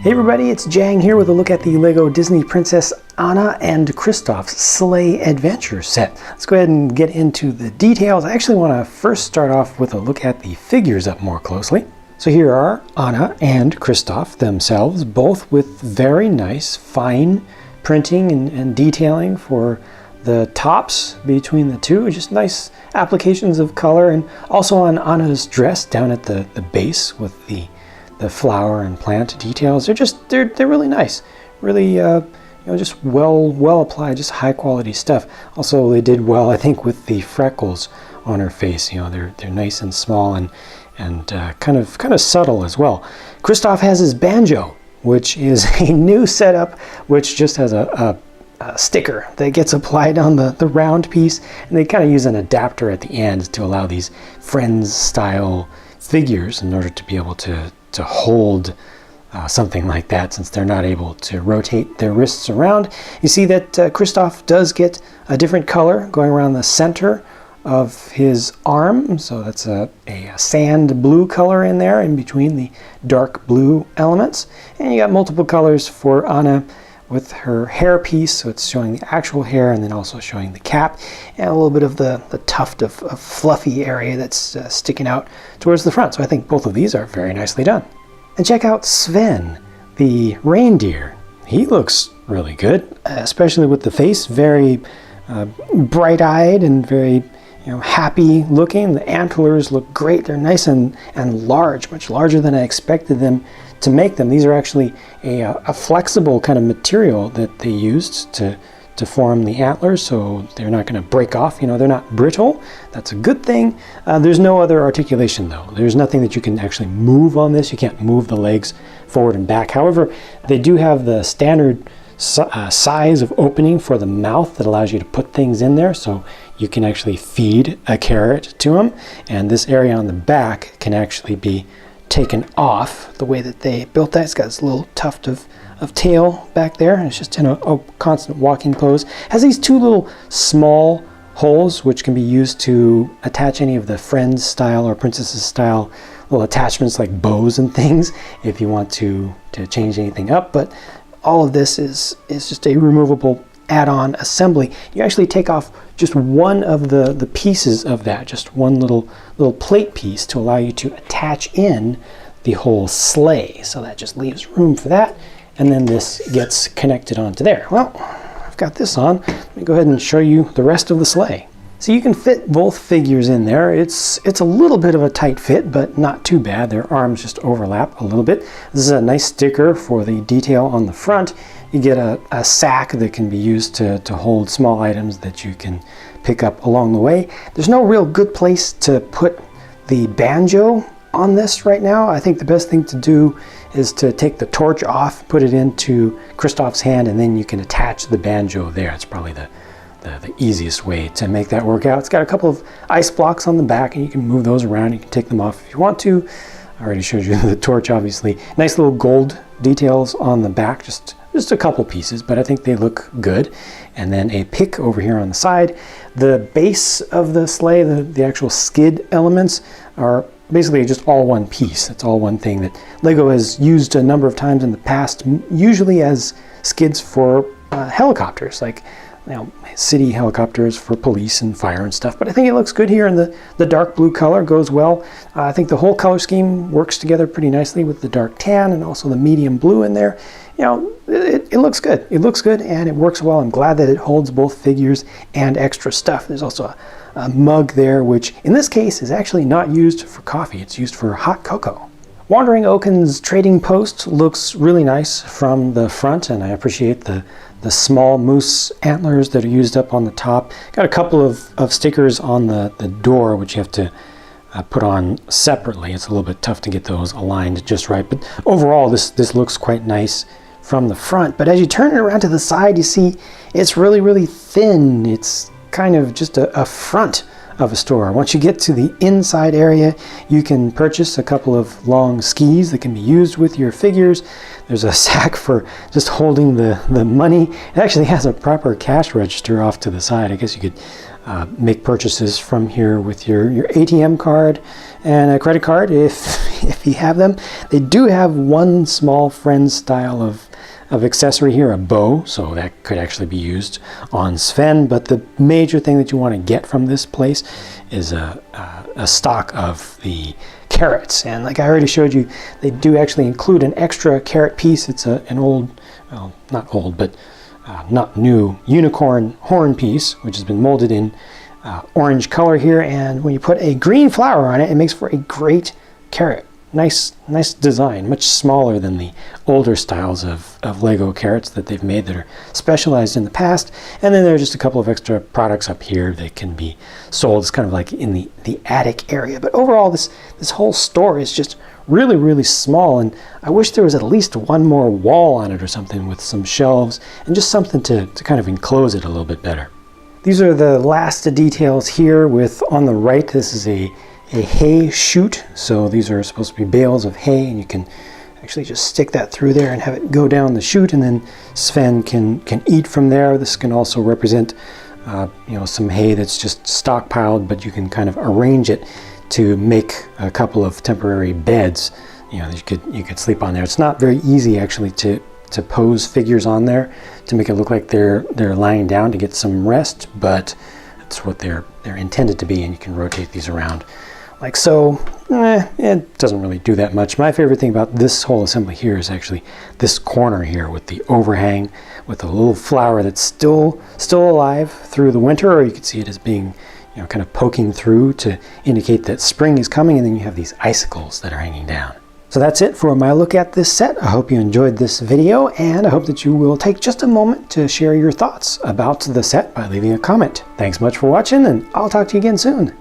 Hey everybody, it's Jang here with a look at the LEGO Disney Princess Anna and Kristoff's Sleigh Adventure set. Let's go ahead and get into the details. I actually want to first start off with a look at the figures up more closely. So here are Anna and Kristoff themselves, both with very nice fine printing and detailing for the tops between the two. Just nice applications of color, and also on Anna's dress down at the base with the flower and plant details. They're really nice, really just well applied, just high quality stuff. Also, they did well, I think, with the freckles on her face. They're nice and small and kind of subtle as well. Kristoff has his banjo, which is a new setup, which just has a sticker that gets applied on the round piece, and they kind of use an adapter at the end to allow these Friends style figures in order to be able to hold something like that, since they're not able to rotate their wrists around. You see that Kristoff does get a different color going around the center of his arm, so that's a sand blue color in there in between the dark blue elements. And you got multiple colors for Anna with her hair piece, so it's showing the actual hair and then also showing the cap, and a little bit of the tuft of fluffy area that's sticking out towards the front. So I think both of these are very nicely done. And check out Sven, the reindeer. He looks really good, especially with the face, very bright-eyed and very happy looking. The antlers look great. They're nice and large, much larger than I expected them to make them. These are actually a flexible kind of material that they used to form the antlers, so they're not going to break off. They're not brittle. That's a good thing. There's no other articulation though. There's nothing that you can actually move on this. You can't move the legs forward and back. However, they do have the standard size of opening for the mouth that allows you to put things in there, so you can actually feed a carrot to them, and this area on the back can actually be taken off the way that they built that. It's got this little tuft of tail back there, and it's just in a constant walking pose. Has these two little small holes which can be used to attach any of the Friends style or Princesses style little attachments like bows and things if you want to change anything up. But all of this is just a removable add-on assembly. You actually take off just one of the pieces of that, just one little plate piece, to allow you to attach in the whole sleigh. So that just leaves room for that, and then this gets connected onto there. Well, I've got this on. Let me go ahead and show you the rest of the sleigh. So you can fit both figures in there. It's a little bit of a tight fit, but not too bad. Their arms just overlap a little bit. This is a nice sticker for the detail on the front. You get a sack that can be used to hold small items that you can pick up along the way. There's no real good place to put the banjo on this right now. I think the best thing to do is to take the torch off, put it into Kristoff's hand, and then you can attach the banjo there. It's probably the easiest way to make that work out. It's got a couple of ice blocks on the back, and you can move those around. You can take them off if you want to. I already showed you the torch, obviously. Nice little gold details on the back, just a couple pieces, but I think they look good. And then a pick over here on the side. The base of the sleigh, the actual skid elements, are basically just all one piece. It's all one thing that LEGO has used a number of times in the past, usually as skids for helicopters, like city helicopters for police and fire and stuff. But I think it looks good here, and the dark blue color goes well. I think the whole color scheme works together pretty nicely with the dark tan and also the medium blue in there. It looks good. It looks good and it works well. I'm glad that it holds both figures and extra stuff. There's also a mug there, which in this case is actually not used for coffee. It's used for hot cocoa. Wandering Oaken's trading post looks really nice from the front, and I appreciate the small moose antlers that are used up on the top. Got a couple of stickers on the door, which you have to put on separately. It's a little bit tough to get those aligned just right, but overall this looks quite nice from the front. But as you turn it around to the side, you see it's really thin. It's kind of just a front of a store. Once you get to the inside area, you can purchase a couple of long skis that can be used with your figures. There's a sack for just holding the money. It actually has a proper cash register off to the side. I guess you could make purchases from here with your ATM card and a credit card if you have them. They do have one small friend style of accessory here, a bow, so that could actually be used on Sven, but the major thing that you want to get from this place is a stock of the carrots. And like I already showed you, they do actually include an extra carrot piece. It's an old, well, not old, but not new unicorn horn piece, which has been molded in orange color here, and when you put a green flower on it, it makes for a great carrot. Nice design, much smaller than the older styles of Lego carrots that they've made that are specialized in the past. And then there are just a couple of extra products up here that can be sold. It's kind of like in the attic area. But overall, this whole store is just really small, and I wish there was at least one more wall on it or something with some shelves and just something to kind of enclose it a little bit better. These are the last details here with, on the right, this is a hay chute. So these are supposed to be bales of hay, and you can actually just stick that through there and have it go down the chute, and then Sven can eat from there. This can also represent some hay that's just stockpiled, but you can kind of arrange it to make a couple of temporary beds. You could sleep on there. It's not very easy actually to pose figures on there to make it look like they're lying down to get some rest, but that's what they're intended to be, and you can rotate these around like so. It doesn't really do that much. My favorite thing about this whole assembly here is actually this corner here with the overhang with a little flower that's still alive through the winter, or you could see it as being kind of poking through to indicate that spring is coming, and then you have these icicles that are hanging down. So that's it for my look at this set. I hope you enjoyed this video, and I hope that you will take just a moment to share your thoughts about the set by leaving a comment. Thanks much for watching, and I'll talk to you again soon.